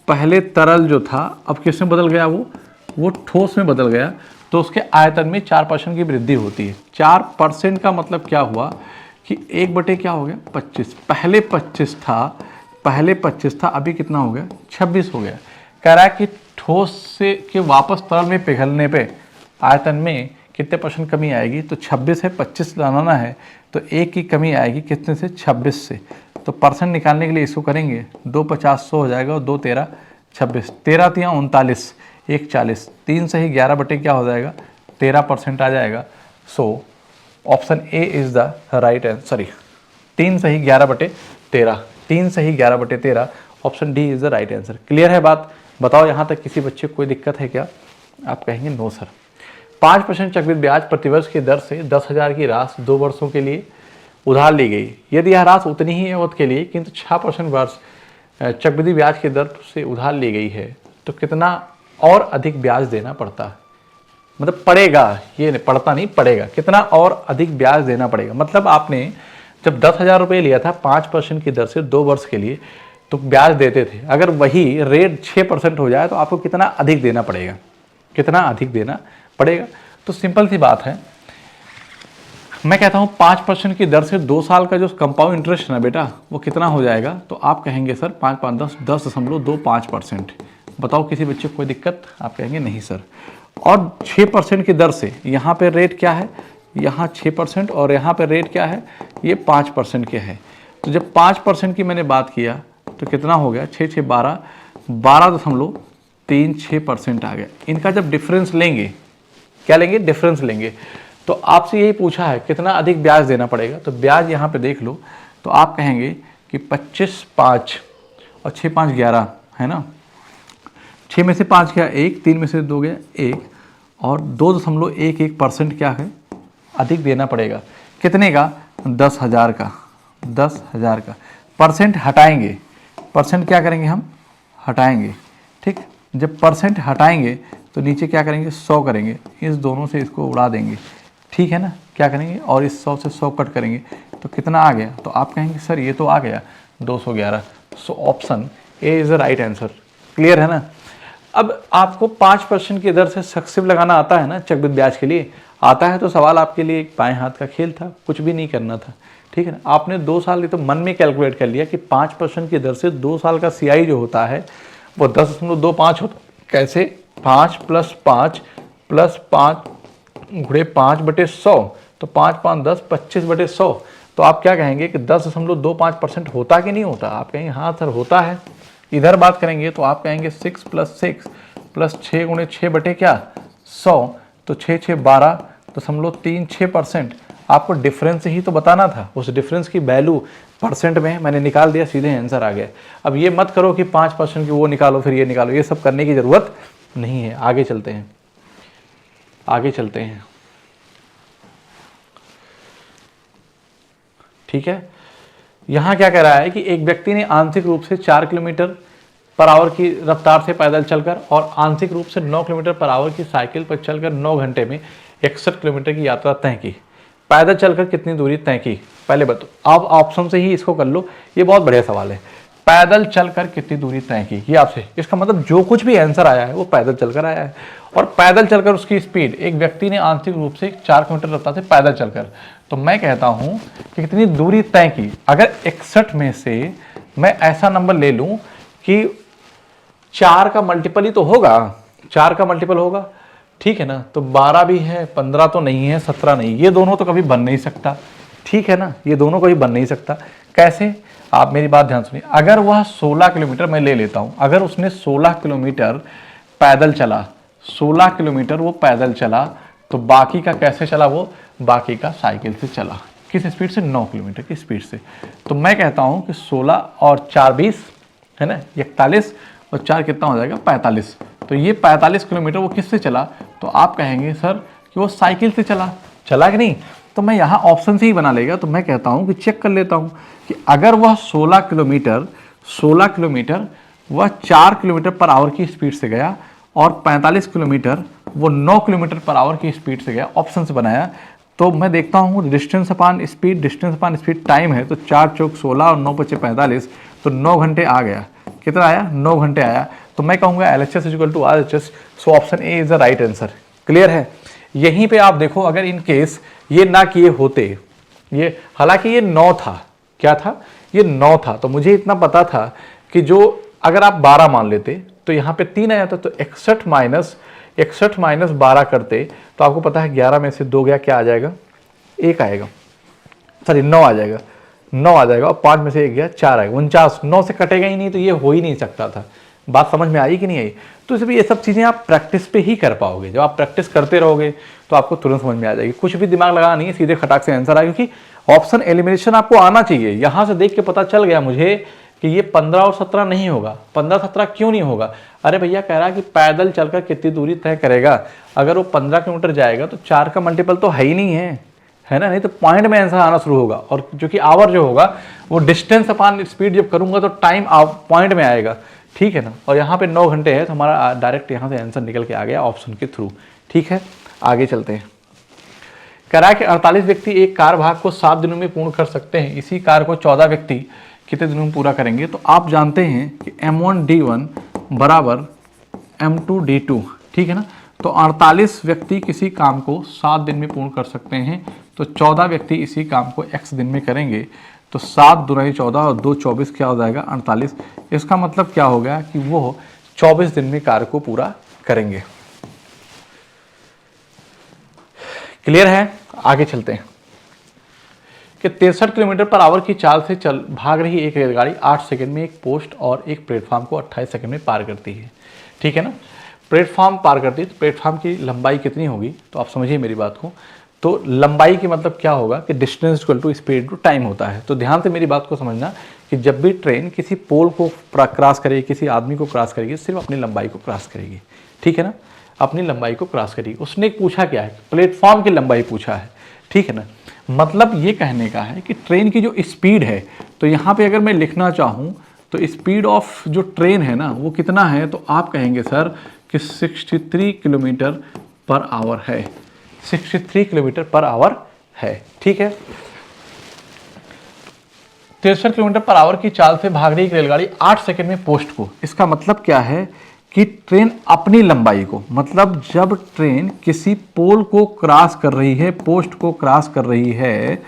पहले तरल जो था अब किस में बदल गया, वो ठोस में बदल गया, तो उसके आयतन में 4% की वृद्धि होती है। 4% का मतलब क्या हुआ कि 1 क्या हो गया 25। पहले 25 था, पहले 25 था, अभी कितना हो गया 26 हो गया। कह रहा है कि ठोस से के वापस तरल में पिघलने पे आयतन में कितने % कमी आएगी, तो 26 है 25 लाना है, तो 1 की कमी आएगी कितने से 26 से। तो परसेंट निकालने के लिए इसको करेंगे 2 50 100 हो जाएगा और 2 13 26, 13 3 39 1 40, 3 सही 11 बटे क्या हो जाएगा 13% आ जाएगा। So option A is the right answer, sorry 3 सही 11 बटे 13, 3 सही 11 बटे 13, option D is the right answer. Clear है बात। बताओ यहाँ तक किसी बच्चे को कोई दिक्कत है क्या। आप कहेंगे नो सर। 5% चक्रवृद्धि ब्याज प्रतिवर्ष की दर से 10,000 की राशि 2 वर्षों के लिए उधार ली गई। यदि यह राशि उतनी ही अवधि के लिए किंतु 6% वर्ष चक्रवृद्धि ब्याज की दर से उधार ली गई है, तो कितना और अधिक ब्याज देना पड़ता है। मतलब पड़ेगा, ये नहीं पड़ता नहीं, पड़ेगा, कितना और अधिक ब्याज देना पड़ेगा। मतलब आपने जब 10,000 रुपये लिया था 5% की दर से 2 वर्ष के लिए, तो ब्याज देते थे, अगर वही रेट 6% हो जाए तो आपको कितना अधिक देना पड़ेगा, कितना अधिक देना पड़ेगा। तो सिंपल सी बात है, मैं कहता हूँ 5% की दर से 2 साल का जो कंपाउंड इंटरेस्ट है ना बेटा, वो कितना हो जाएगा, तो आप कहेंगे सर 5 5 10 10.25%। बताओ किसी बच्चे को कोई दिक्कत। आप कहेंगे नहीं सर। और 6% की दर से यहाँ पे रेट क्या है, यहाँ 6% और यहाँ पे रेट क्या है, ये 5% के है। तो जब 5% की मैंने बात किया तो कितना हो गया 6 6 12, 12.36% आ गया। इनका जब डिफरेंस लेंगे, क्या लेंगे, डिफरेंस लेंगे, तो आपसे यही पूछा है कितना अधिक ब्याज देना पड़ेगा। तो ब्याज यहाँ पे देख लो तो आप कहेंगे कि 25 5 और 6 5 11 है ना, 6 में से 5 गया 1, 3 में से 2 गया 1 और 2.11% क्या है अधिक देना पड़ेगा। कितने का? 10,000 का, 10,000 का। परसेंट हटाएंगे, परसेंट क्या करेंगे हम? हटाएंगे। ठीक, जब परसेंट हटाएंगे तो नीचे क्या करेंगे? 100 करेंगे, इस दोनों से इसको उड़ा देंगे। ठीक है ना, क्या करेंगे? और इस 100 से 100 कट करेंगे तो कितना आ गया? तो आप कहेंगे सर ये तो आ गया 211। So option A is the right answer. Clear है ना? अब आपको 5% की दर से सक्सेसिव लगाना आता है ना चक्रवृद्धि ब्याज के लिए? आता है तो सवाल आपके लिए एक बाएं हाथ का खेल था, कुछ भी नहीं करना था। ठीक है ना, आपने 2 साल तो मन में कैलकुलेट कर लिया कि 5% की दर से 2 साल का CI जो होता है वो 10.25 होता है। कैसे? 5 + 5 + 5 गुणे 5/100, तो 5 5 10, 25/100। तो आप क्या कहेंगे कि 10.25% होता कि नहीं होता? आप कहेंगे हाँ सर होता है। इधर बात करेंगे तो आप कहेंगे 6 + 6 + 6 गुणे 6/100, तो 6 6 12.36%। आपको डिफरेंस ही तो बताना था, उस डिफरेंस की वैल्यू परसेंट में मैंने निकाल दिया, सीधे आंसर आ गया। अब ये मत करो कि 5% की वो निकालो फिर ये निकालो, ये सब करने की ज़रूरत नहीं है। आगे चलते हैं, आगे चलते हैं। ठीक है, यहाँ क्या कह रहा है कि एक व्यक्ति ने आंशिक रूप से 4 किलोमीटर/आवर की रफ्तार से पैदल चलकर और आंशिक रूप से 9 किलोमीटर/आवर की साइकिल पर चलकर 9 घंटे में 61 किलोमीटर की यात्रा तय की। पैदल चलकर कितनी दूरी तय की? पहले बताओ। आप ऑप्शन से ही इसको कर लो, ये बहुत बढ़िया सवाल है। पैदल चलकर कितनी दूरी तय की, ये आपसे, इसका मतलब जो कुछ भी आंसर आया है वो पैदल चलकर आया है। और पैदल चलकर उसकी स्पीड, एक व्यक्ति ने आंशिक रूप से 4 किलोमीटर रफ्तार से पैदल चलकर, तो मैं कहता हूं कि कितनी दूरी तय की। अगर 61 में से मैं ऐसा नंबर ले लूं कि 4 का मल्टीपल ही तो होगा, 4 का मल्टीपल होगा। ठीक है ना, तो 12 भी है, 15 तो नहीं है, 17 नहीं, ये दोनों तो कभी बन नहीं सकता। ठीक है ना, ये दोनों कभी बन नहीं सकता। कैसे? आप मेरी बात ध्यान सुनिए। अगर वह 16 किलोमीटर, मैं ले लेता हूं, अगर उसने 16 किलोमीटर पैदल चला, 16 किलोमीटर वो पैदल चला, तो बाकी का कैसे चला? वो बाकी का साइकिल से चला। किस स्पीड से? 9 किलोमीटर की स्पीड से। तो मैं कहता हूं कि 16 और 4 20 है ना, 41 और 4 कितना हो जाएगा? 45। तो ये 45 किलोमीटर वो किससे चला? तो आप कहेंगे सर कि वो साइकिल से चला। चला कि नहीं? तो मैं यहाँ ऑप्शन से ही बना लेगा। तो मैं कहता हूँ कि चेक कर लेता हूँ कि अगर वह 16 किलोमीटर वह 4 किलोमीटर/आवर की स्पीड से गया और 45 किलोमीटर वो 9 किलोमीटर/आवर की स्पीड से गया, ऑप्शन से बनाया, तो मैं देखता हूँ डिस्टेंस अपान स्पीड टाइम है, तो 4 चौक 16 और 9 पचे 45, तो 9 घंटे आ गया। कितना आया? 9 घंटे आया। तो मैं कहूँगा LHS = RHS। So option A is the right answer. Clear है? यहीं पे आप देखो, अगर इन केस ये ना किए होते, ये हालांकि ये 9 था, क्या था? ये 9 था, तो मुझे इतना पता था कि जो अगर आप 12 मान लेते तो यहाँ पे 3 आ जाता, तो 61 माइनस 12 करते तो आपको पता है 11 में से 2 गया, क्या आ जाएगा? 1 आएगा, सॉरी 9 आ जाएगा, 9 आ जाएगा, और 5 में से 1 गया, 4 आएगा, 49। 9 से कटेगा ही नहीं, तो ये हो ही नहीं सकता था। बात समझ में आई कि नहीं आई? तो इसलिए ये सब चीज़ें आप प्रैक्टिस पे ही कर पाओगे। जब आप प्रैक्टिस करते रहोगे तो आपको तुरंत समझ में आ जाएगी। कुछ भी दिमाग लगाना नहीं है, सीधे खटाक से आंसर आएगा, क्योंकि ऑप्शन एलिमिनेशन आपको आना चाहिए। यहाँ से देख के पता चल गया मुझे कि ये 15 और 17 नहीं होगा। 15-17 क्यों नहीं होगा? अरे भैया कह रहा कि पैदल चलकर कितनी दूरी तय करेगा। अगर वो 15 किलोमीटर जाएगा तो 4 का मल्टीपल तो है ही नहीं है ना, नहीं तो पॉइंट में आंसर आना शुरू होगा। और जो कि आवर जो होगा वो डिस्टेंस अपान स्पीड जब करूंगा तो टाइम पॉइंट में आएगा। ठीक है ना, और यहाँ पे 9 घंटे है, तो हमारा डायरेक्ट यहाँ से आंसर निकल के आ गया ऑप्शन के थ्रू। ठीक है, आगे चलते हैं। कह रहा है कि 48 व्यक्ति एक कार भाग को 7 दिनों में पूर्ण कर सकते हैं, इसी कार को 14 व्यक्ति कितने दिनों में पूरा करेंगे? तो आप जानते हैं कि M1D1 बराबर M2D2। ठीक है ना, तो 48 व्यक्ति किसी काम को 7 दिन में पूर्ण कर सकते हैं, तो 14 व्यक्ति इसी काम को x दिन में करेंगे, तो 7 दूनी 14 और 2 24, क्या हो जाएगा? 48। इसका मतलब क्या हो गया कि वो 24 दिन में कार्य को पूरा करेंगे। क्लियर है? आगे चलते हैं कि 63 किलोमीटर/आवर की चाल से भाग रही एक रेलगाड़ी 8 सेकंड में एक पोस्ट और एक प्लेटफॉर्म को 28 सेकंड में पार करती है। ठीक है ना, प्लेटफॉर्म पार करती है, तो प्लेटफॉर्म की लंबाई कितनी होगी? तो आप समझिए मेरी बात को, तो लंबाई की मतलब क्या होगा कि distance equal to speed to time होता है। तो ध्यान से मेरी बात को समझना कि जब भी ट्रेन किसी पोल को क्रॉस करेगी, किसी आदमी को क्रॉस करेगी, सिर्फ अपनी लंबाई को क्रॉस करेगी, ठीक है ना, अपनी लंबाई को क्रॉस करेगी। उसने पूछा क्या है, प्लेटफॉर्म की लंबाई पूछा है, ठीक है ना। मतलब ये कहने का है कि ट्रेन की जो स्पीड है, तो यहाँ पे अगर मैं लिखना चाहूँ तो स्पीड ऑफ जो ट्रेन है ना वो कितना है, तो आप कहेंगे सर कि 63 किलोमीटर पर आवर है, 63 किलोमीटर पर आवर है, ठीक है। 63 किलोमीटर पर आवर की चाल से भाग रही एक रेलगाड़ी 8 सेकंड में पोस्ट को। इसका मतलब क्या है कि ट्रेन अपनी लंबाई को, मतलब जब ट्रेन किसी पोल को क्रॉस कर रही है, पोस्ट को क्रॉस कर रही है,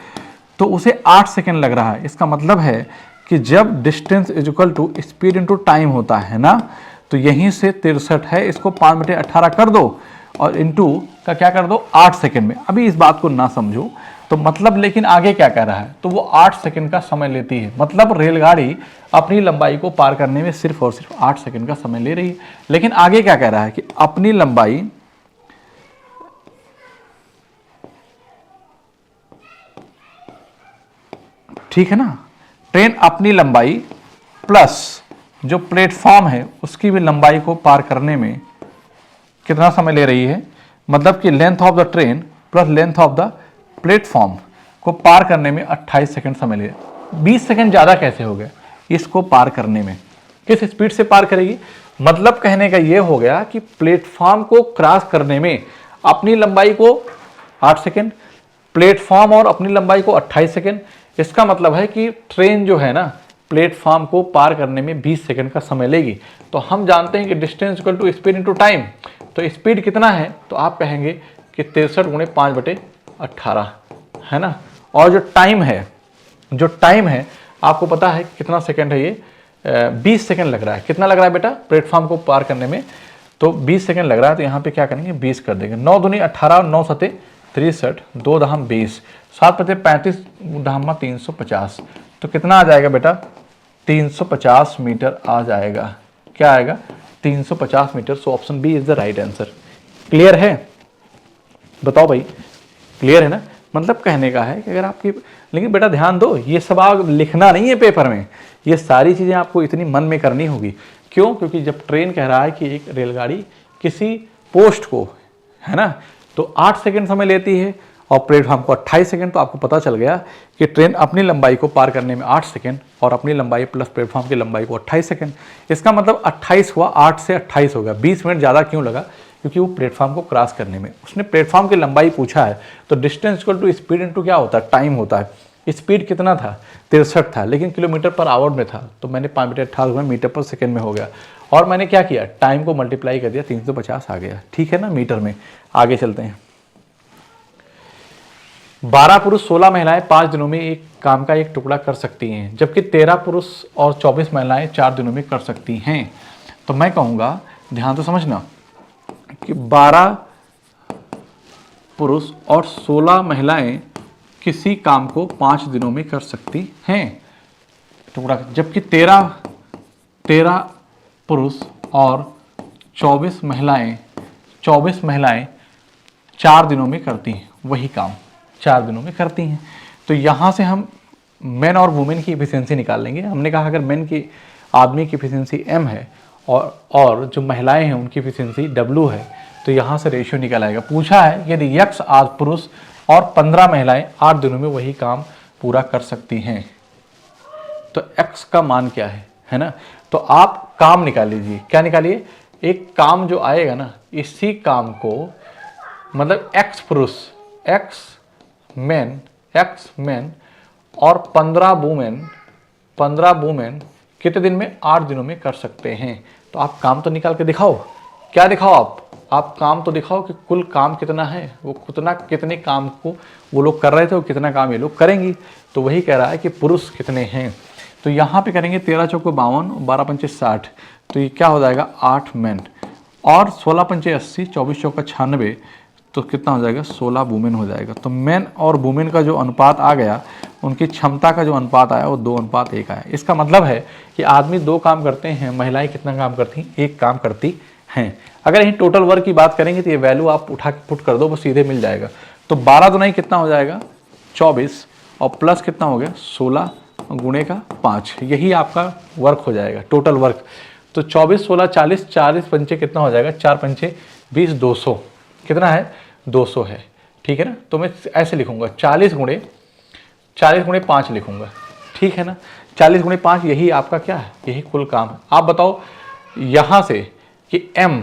तो उसे 8 सेकंड लग रहा है। इसका मतलब है कि जब distance is equal to speed into time होता है ना, तो यहीं से 63 है, इसको 5/18 कर दो और इनटू का क्या कर दो 8 सेकंड में। अभी इस बात को ना समझो तो मतलब, लेकिन आगे क्या कह रहा है, तो वो 8 सेकंड का समय लेती है। मतलब रेलगाड़ी अपनी लंबाई को पार करने में सिर्फ और सिर्फ 8 सेकंड का समय ले रही है। लेकिन आगे क्या कह रहा है कि अपनी लंबाई ठीक है ना, ट्रेन अपनी लंबाई प्लस जो प्लेटफॉर्म है उसकी भी लंबाई को पार करने में कितना समय ले रही है, मतलब कि length of the train plus length of the platform को पार करने में 28 सेकंड समय ले। 20 सेकंड ज़्यादा कैसे हो गया इसको पार करने में, किस स्पीड से पार करेगी। मतलब कहने का ये हो गया कि प्लेटफॉर्म को क्रॉस करने में अपनी लंबाई को 8 सेकंड, प्लेटफॉर्म और अपनी लंबाई को 28 सेकंड। इसका मतलब है कि ट्रेन जो है ना प्लेटफॉर्म को पार करने में 20 सेकंड का समय लेगी। तो हम जानते हैं कि distance equal to speed into time, तो स्पीड कितना है, तो आप कहेंगे कि 63 गुणे 5/18 है ना। और जो टाइम है आपको पता है कितना सेकंड है, ये 20 सेकंड लग रहा है। कितना लग रहा है बेटा प्लेटफॉर्म को पार करने में, तो 20 सेकंड लग रहा है। तो यहाँ पे क्या करेंगे 20 कर देंगे, 9 दूनी 18, 9 सते 63, 2 दहम 20, 7 पते 35, दहमा 350। तो कितना आ जाएगा बेटा 350 मीटर आ जाएगा। क्या आएगा 350 metre. So option B is the right answer. Clear है, बताओ भाई, क्लियर है ना। मतलब कहने का है कि अगर आपकी, लेकिन बेटा ध्यान दो ये सब आप लिखना नहीं है पेपर में, ये सारी चीज़ें आपको इतनी मन में करनी होगी। क्यों, क्योंकि जब ट्रेन कह रहा है कि एक रेलगाड़ी किसी पोस्ट को है ना तो 8 सेकंड समय लेती है और प्लेटफॉर्म को 28 सेकंड, तो आपको पता चल गया कि ट्रेन अपनी लंबाई को पार करने में 8 सेकंड और अपनी लंबाई प्लस प्लेटफॉर्म की लंबाई को 28 सेकंड। इसका मतलब 28 हुआ, 8 से 28 हो गया। 20 मिनट ज़्यादा क्यों लगा, क्योंकि वो प्लेटफॉर्म को क्रॉस करने में उसने प्लेटफॉर्म की लंबाई पूछा है। तो distance equal to speed into क्या होता है, टाइम होता है। स्पीड कितना था 63 था, लेकिन किलोमीटर पर आवर में था, तो मैंने 5/18 मीटर पर सेकेंड में हो गया। और मैंने क्या किया, टाइम को मल्टीप्लाई कर दिया, 350 आ गया, ठीक है ना मीटर में। आगे चलते हैं। 12 पुरुष 16 महिलाएं 5 दिनों में एक काम का एक टुकड़ा कर सकती हैं, जबकि 13 पुरुष और 24 महिलाएं 4 दिनों में कर सकती हैं। तो मैं कहूँगा ध्यान तो समझना कि 12 पुरुष और 16 महिलाएं किसी काम को 5 दिनों में कर सकती हैं टुकड़ा, जबकि 13 पुरुष और 24 महिलाएं 4 दिनों में करती हैं, वही काम 4 दिनों में करती हैं। तो यहाँ से हम मेन और वुमेन की एफिशिएंसी निकाल लेंगे। हमने कहा अगर मेन की आदमी की एफिशिएंसी m है और जो महिलाएं हैं उनकी एफिशिएंसी w है, तो यहाँ से रेशियो निकल आएगा। पूछा है यदि x 8 पुरुष और 15 महिलाएं 8 दिनों में वही काम पूरा कर सकती हैं, तो x का मान क्या है ना। तो आप काम निकाल लीजिए। क्या निकालिए, एक काम जो आएगा ना, इसी काम को मतलब x पुरुष x मैन और 15 वुमेन कितने दिन में, 8 दिनों में कर सकते हैं। तो आप काम तो निकाल के दिखाओ। क्या दिखाओ आप काम तो दिखाओ कि कुल काम कितना है, वो कितने काम को वो लोग कर रहे थे, वो कितना काम ये लोग करेंगी। तो वही कह रहा है कि पुरुष कितने हैं। तो यहाँ पे करेंगे 13 चौको 52, 12 पंचे 60, तो ये क्या हो जाएगा 8 मैन और 16 पंचे 80, 24 चौका 96, तो कितना हो जाएगा 16 वुमेन हो जाएगा। तो मैन और वुमेन का जो अनुपात आ गया, उनकी क्षमता का जो अनुपात आया वो 2:1 आया। इसका मतलब है कि आदमी 2 काम करते हैं, महिलाएं कितना काम करती हैं, 1 काम करती हैं। अगर यही टोटल वर्क की बात करेंगे तो ये वैल्यू आप उठा के पुट कर दो, वो सीधे मिल जाएगा। तो 12 दुनाई कितना हो जाएगा 24 और प्लस कितना हो गया 16 गुणे का 5, यही आपका वर्क हो जाएगा टोटल वर्क। तो 24 16 40, 40 पंचे कितना हो जाएगा 4 पंचे 20, 200 कितना है 200 है, ठीक है ना। तो मैं ऐसे लिखूंगा 40 गुणे 5 लिखूंगा, ठीक है ना। 40 गुणे 5 यही आपका क्या है, यही कुल काम है। आप बताओ यहाँ से कि m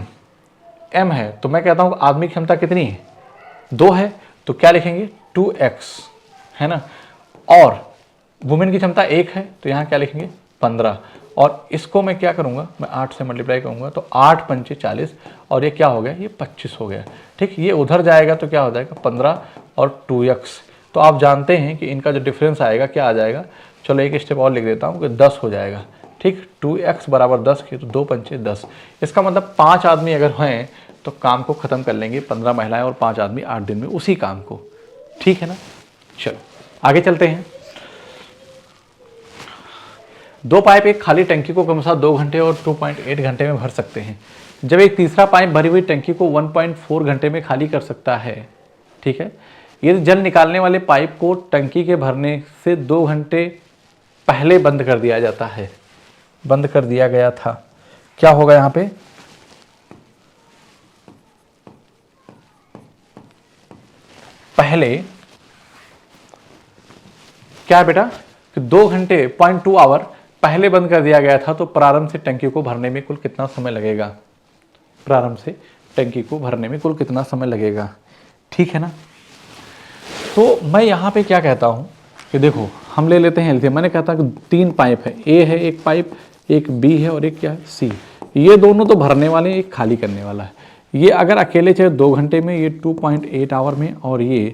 है, तो मैं कहता हूँ आदमी की क्षमता कितनी है 2 है, तो क्या लिखेंगे 2x है ना। और वुमेन की क्षमता 1 है, तो यहाँ क्या लिखेंगे 15। और इसको मैं क्या करूँगा, मैं 8 से मल्टीप्लाई करूँगा, तो 8 पंचे 40 और ये क्या हो गया, ये 25 हो गया, ठीक। ये उधर जाएगा तो क्या हो जाएगा 15 और 2x। तो आप जानते हैं कि इनका जो डिफरेंस आएगा क्या आ जाएगा, चलो एक स्टेप और लिख देता हूँ कि 10 हो जाएगा, ठीक। 2x बराबर 10 के, तो 2 पंचे 10। इसका मतलब 5 आदमी अगर हैं तो काम को ख़त्म कर लेंगे, 15 महिलाएं और 5 आदमी 8 दिन में उसी काम को, ठीक है ना। चलो आगे चलते हैं। 2 पाइप एक खाली टंकी को क्रमशः 2 घंटे और 2.8 घंटे में भर सकते हैं, जब एक तीसरा पाइप भरी हुई टंकी को 1.4 घंटे में खाली कर सकता है, ठीक है। यदि जल निकालने वाले पाइप को टंकी के भरने से 2 घंटे पहले बंद कर दिया जाता है, बंद कर दिया गया था, क्या होगा यहाँ पे पहले क्या है बेटा कि 2 घंटे 0.2 आवर पहले बंद कर दिया गया था, तो प्रारंभ से टंकी को भरने में कुल कितना समय लगेगा, प्रारंभ से टंकी को भरने में कुल कितना समय लगेगा, ठीक है ना। तो मैं यहाँ पे क्या कहता हूँ कि देखो हम ले लेते हैं एलसीएम। मैंने कहता कि 3 पाइप है, ए है एक पाइप, एक बी है और एक क्या है सी। ये दोनों तो भरने वाले हैं, एक खाली करने वाला है। ये अगर अकेले चले 2 घंटे में, ये 2.8 आवर में और ये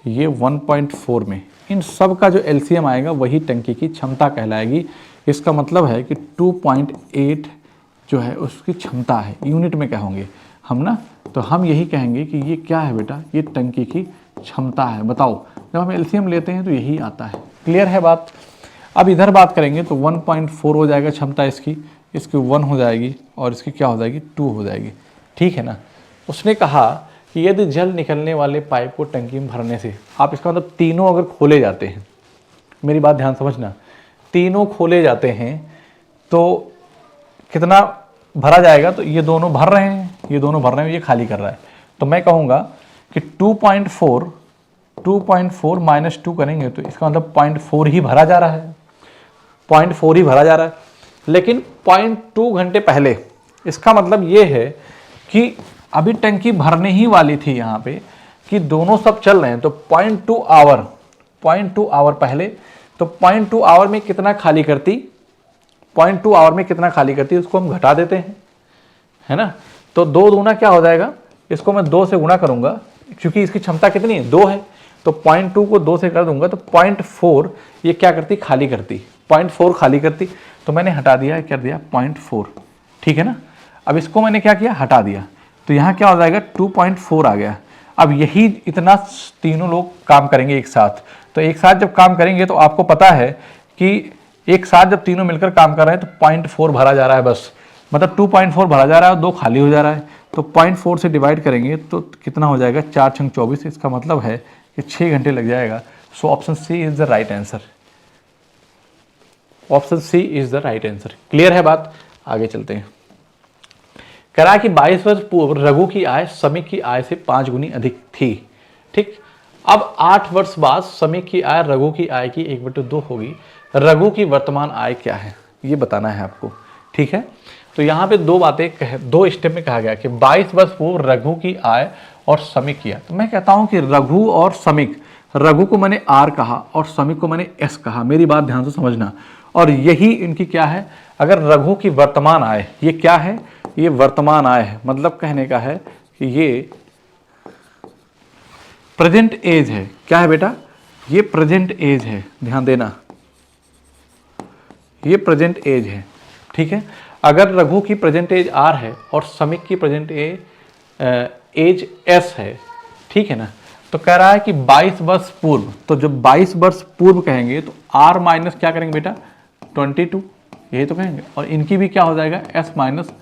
1.4 में, इन सब का जो एलसीएम आएगा वही टंकी की क्षमता कहलाएगी। इसका मतलब है कि 2.8 जो है उसकी क्षमता है, यूनिट में कहोगे हम ना, तो हम यही कहेंगे कि ये क्या है बेटा, ये टंकी की क्षमता है। बताओ जब हम एलसीएम लेते हैं तो यही आता है, क्लियर है बात। अब इधर बात करेंगे तो 1.4 हो जाएगा क्षमता इसकी, इसकी 1 हो जाएगी और इसकी क्या हो जाएगी 2 हो जाएगी, ठीक है ना। उसने कहा कि यदि जल निकलने वाले पाइप को टंकी में भरने से, आप इसका मतलब तीनों अगर खोले जाते हैं, मेरी बात ध्यान समझना, तीनों खोले जाते हैं तो कितना भरा जाएगा, तो ये दोनों भर रहे हैं, ये दोनों भर रहे हैं, ये खाली कर रहा है, तो मैं कहूँगा कि 2.4 माइनस 2 करेंगे तो इसका मतलब 0.4 ही भरा जा रहा है, 0.4 ही भरा जा रहा है। लेकिन 0.2 घंटे पहले, इसका मतलब ये है कि अभी टंकी भरने ही वाली थी यहाँ पे, कि दोनों सब चल रहे हैं, तो 0.2 आवर पहले, तो 0.2 आवर में कितना खाली करती, 0.2 आवर में कितना खाली करती, उसको हम घटा देते हैं, है ना। तो 2 दूना क्या हो जाएगा, इसको मैं 2 से गुणा करूंगा, क्योंकि इसकी क्षमता कितनी है 2 है, तो 0.2 को 2 से कर दूंगा, तो 0.4 ये क्या करती, खाली करती, 0.4 खाली करती, तो मैंने हटा दिया, कर दिया 0.4, ठीक है ना। अब इसको मैंने क्या किया, हटा दिया, तो यहाँ क्या हो जाएगा 2.4 आ गया। अब यही इतना तीनों लोग काम करेंगे एक साथ, तो एक साथ जब काम करेंगे तो आपको पता है कि एक साथ जब तीनों मिलकर काम कर रहे हैं तो 0.4 भरा जा रहा है, बस मतलब 2.4 भरा जा रहा है और 2 खाली हो जा रहा है, तो 0.4 से डिवाइड करेंगे तो कितना हो जाएगा 4 छंग 24, इसका मतलब है कि 6 घंटे लग जाएगा। सो option C is the right answer, option C is the right answer, clear है बात। आगे चलते हैं। कह रहा है कि 22 वर्ष पूर्व रघु की आय समीक की आय से 5 गुनी अधिक थी, ठीक। अब 8 वर्ष बाद समीक की आय रघु की आय की 1/2 होगी, रघु की वर्तमान आय क्या है ये बताना है आपको, ठीक है। तो यहाँ पे 2 बातें 2 स्टेप में कहा गया कि 22 वर्ष पूर्व रघु की आय और समीक की आय। तो मैं कहता हूँ कि रघु और समीक, रघु को मैंने आर कहा और समीक को मैंने एस कहा, मेरी बात ध्यान से समझना, और यही इनकी क्या है, अगर रघु की वर्तमान आय, ये क्या है, ये वर्तमान आय है, मतलब कहने का है कि ये प्रेजेंट एज है, क्या है बेटा, ये प्रेजेंट एज है, ध्यान देना, ये प्रेजेंट एज है, ठीक है। अगर रघु की प्रेजेंट एज आर है और समीक की प्रेजेंट एज एस है, ठीक है ना, तो कह रहा है कि 22 वर्ष पूर्व, तो जब 22 वर्ष पूर्व कहेंगे तो आर माइनस क्या करेंगे बेटा 22, यही तो कहेंगे, और इनकी भी क्या हो जाएगा एस माइनस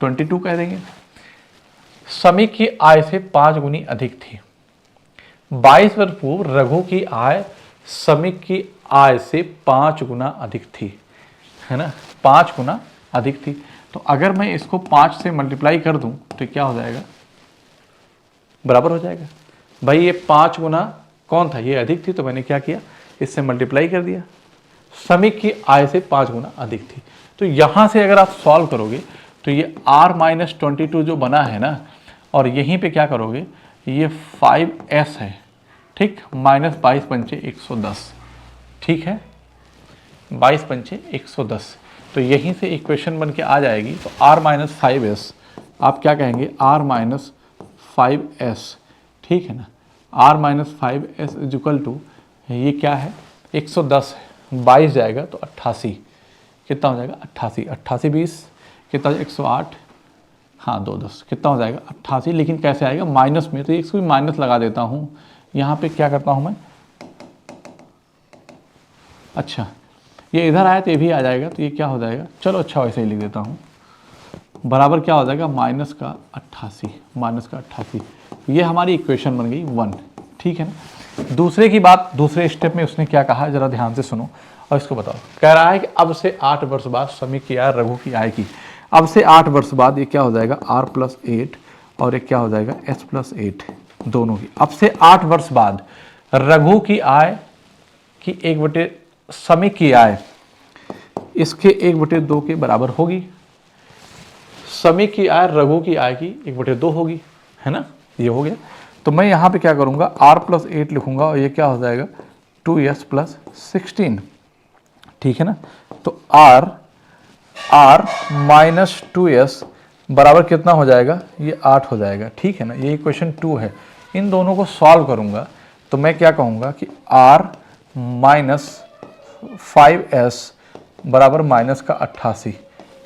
22 कह देंगे। समीक की आय से 5 गुनी अधिक थी, 22 वर्ष पूर्व रघु की आय समीक की आय से 5 गुना अधिक थी, है ना, 5 गुना अधिक थी। तो अगर मैं इसको 5 से मल्टीप्लाई कर दूं तो क्या हो जाएगा, बराबर हो जाएगा। भाई ये 5 गुना कौन था, ये अधिक थी, तो मैंने क्या किया, इससे मल्टीप्लाई कर दिया। समीक की आय से 5 गुना अधिक थी। तो यहां से अगर आप सॉल्व करोगे तो ये r-22 जो बना है ना, और यहीं पे क्या करोगे, ये 5s है, ठीक, माइनस 22 पंचे 110, ठीक है, 22 पंचे 110। तो यहीं से इक्वेशन बन के आ जाएगी। तो r-5s आप क्या कहेंगे, r-5s, ठीक है ना, r-5s इज इक्वल टू, ये क्या है, 110 है, 22 जाएगा तो 88, कितना हो जाएगा, 88, 88 20 कितना, 108, हाँ 2 10, कितना हो जाएगा 88। लेकिन कैसे आएगा, माइनस में, तो इसको भी माइनस लगा देता हूँ। यहाँ पे क्या करता हूँ मैं, अच्छा ये इधर आया तो ये भी आ जाएगा, तो ये क्या हो जाएगा, चलो अच्छा वैसे ही लिख देता हूँ, बराबर क्या हो जाएगा, माइनस का 88, माइनस का 88। ये हमारी इक्वेशन बन गई 1, ठीक है ना। दूसरे की बात, दूसरे स्टेप में उसने क्या कहा, जरा ध्यान से सुनो और इसको बताओ। कह रहा है कि अब से 8 वर्ष बाद समीक की आय रघु की आय की, अब से 8 वर्ष बाद ये क्या हो जाएगा, r+8 और एक क्या हो जाएगा, s+8 दोनों की। अब से 8 वर्ष बाद रघु की आय की 1/, समीक की आय इसके 1/2 के बराबर होगी। समीक की आय रघु की आय की 1/2 होगी, है ना, ये हो गया। तो मैं यहाँ पे क्या करूँगा, r+8 लिखूंगा और ये क्या हो जाएगा, 2s+16, ठीक है ना। तो r-2s बराबर कितना हो जाएगा, ये 8 हो जाएगा, ठीक है ना। ये इक्वेशन 2 है। इन दोनों को सॉल्व करूँगा तो मैं क्या कहूँगा कि r-5s बराबर माइनस का 88,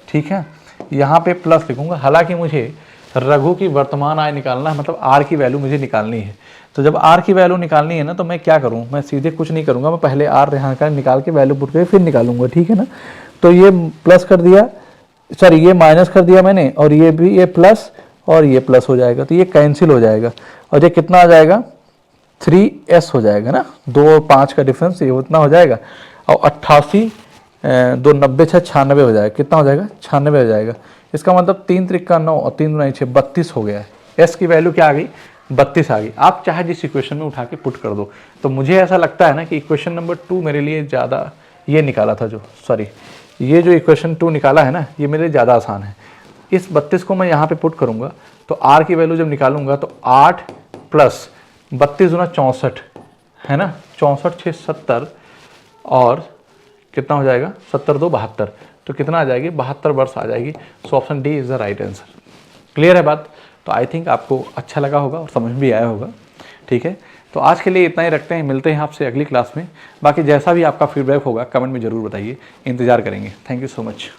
ठीक है। यहाँ पे प्लस लिखूंगा, हालांकि मुझे रघु की वर्तमान आय निकालना है, मतलब r की वैल्यू मुझे निकालनी है। तो जब r की वैल्यू निकालनी है ना, तो मैं क्या करूँ, मैं सीधे कुछ नहीं करूँगा, मैं पहले r यहाँ का निकाल के वैल्यू पुट करके फिर निकालूंगा, ठीक है ना। तो ये प्लस कर दिया, सॉरी ये माइनस कर दिया मैंने, और ये भी, ये प्लस और ये प्लस हो जाएगा, तो ये कैंसिल हो जाएगा और ये कितना आ जाएगा, 3s हो जाएगा ना, 2 और 5 का डिफरेंस ये उतना हो जाएगा। और 88 2 90 6 96 हो जाएगा, कितना हो जाएगा, 96 हो जाएगा। इसका मतलब 3 त्रिक का 9 और 3 दूना 6, 32 हो गया है। एस की वैल्यू क्या आ गई, 32 आ गई। आप चाहे जिस इक्वेशन में उठा के पुट कर दो। तो मुझे ऐसा लगता है ना कि इक्वेशन नंबर 2 मेरे लिए ज़्यादा, ये निकाला था जो, सॉरी ये जो इक्वेशन 2 निकाला है ना, ये मेरे लिए ज़्यादा आसान है। इस 32 को मैं यहाँ पे पुट करूँगा तो r की वैल्यू जब निकालूंगा तो 8 प्लस 32 दूना 64, है ना, 64 6 70 और कितना हो जाएगा, 70 2 72, तो कितना आ जाएगी, 72 वर्ष आ जाएगी। So option D is the right answer. Clear है बात। तो आई थिंक आपको अच्छा लगा होगा और समझ भी आया होगा, ठीक है। तो आज के लिए इतना ही रखते हैं, मिलते हैं आपसे अगली क्लास में। बाकी जैसा भी आपका फीडबैक होगा कमेंट में ज़रूर बताइए, इंतजार करेंगे। Thank you so much.